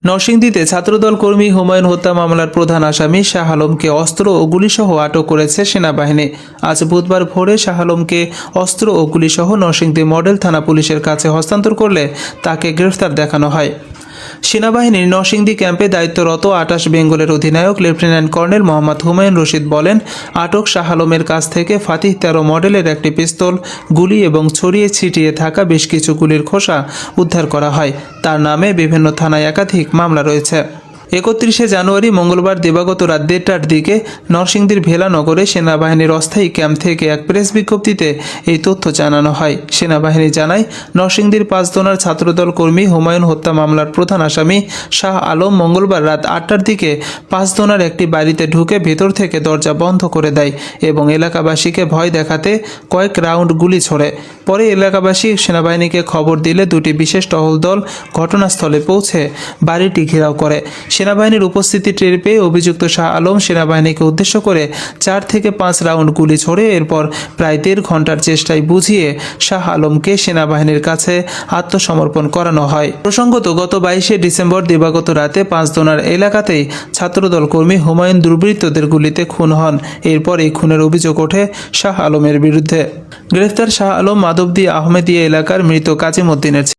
নরসিংদীতে ছাত্রদল কর্মী হুমায়ুন হত্যা মামলার প্রধান আসামি শাহ আলমকে অস্ত্র ও গুলিসহ আটক করেছে সেনাবাহিনী। আজ বুধবার ভোরে শাহ আলমকে অস্ত্র ও গুলিসহ নরসিংদী মডেল থানা পুলিশের কাছে হস্তান্তর করলে তাকে গ্রেফতার দেখানো হয়। সেনাবাহিনীর নরসিংদী ক্যাম্পে দায়িত্বরত ২৮ বেঙ্গলের অধিনায়ক লেফটেন্যান্ট কর্নেল মোহাম্মদ হুমায়ুন রশিদ বলেন, আটক শাহ আলমের কাছ থেকে ফাতিহ ১৩ মডেলের একটি পিস্তল, গুলি এবং ছড়িয়ে ছিটিয়ে থাকা বেশ কিছু গুলির খোসা উদ্ধার করা হয়। তার নামে বিভিন্ন থানায় একাধিক মামলা রয়েছে। ৩১ জানুয়ারি মঙ্গলবার দিবাগত রাত ১:৩০টার দিকে নরসিংদীর ভেলানগরে সেনাবাহিনীর অস্থায়ী ক্যাম্প থেকে এক প্রেস বিজ্ঞপ্তিতে এই তথ্য জানানো হয়। সেনাবাহিনী জানায়, নরসিংদীর পাঁচদোনার ছাত্রদল কর্মী হুমায়ুন হত্যা মামলার প্রধান আসামি শাহ আলম মঙ্গলবার রাত ৮টার দিকে পাঁচদোনার একটি বাড়িতে ঢুকে ভেতর থেকে দরজা বন্ধ করে দেয় এবং এলাকাবাসীকে ভয় দেখাতে কয়েক রাউন্ড গুলি ছোড়ে। পরে এলাকাবাসী সেনাবাহিনীকে খবর দিলে দুটি বিশেষ টহল দল ঘটনাস্থলে পৌঁছে বাড়িটি ঘেরাও করে। সেনাবাহিনীর উপস্থিতি টের পেয়ে অভিযুক্ত শাহ আলম সেনাবাহিনীকে উদ্দেশ্য করে ৪ থেকে ৫ রাউন্ড গুলি ছোড়ে। এরপর প্রায় ১.৫ ঘন্টার চেষ্টায় বুঝিয়ে শাহ আলমকে সেনাবাহিনীর কাছে আত্মসমর্পণ করানো হয়। প্রসঙ্গত, গত ২২শে ডিসেম্বর দিবাগত রাতে পাঁচদোনার এলাকাতেই ছাত্রদল কর্মী হুমায়ুন দুর্বৃত্তদের গুলিতে খুন হন। এরপর এই খুনের অভিযোগ ওঠে শাহ আলমের বিরুদ্ধে। গ্রেফতার শাহ আলম মাধবদী আহমেদিয়া এলাকার মৃত কাজিম উদ্দিনের।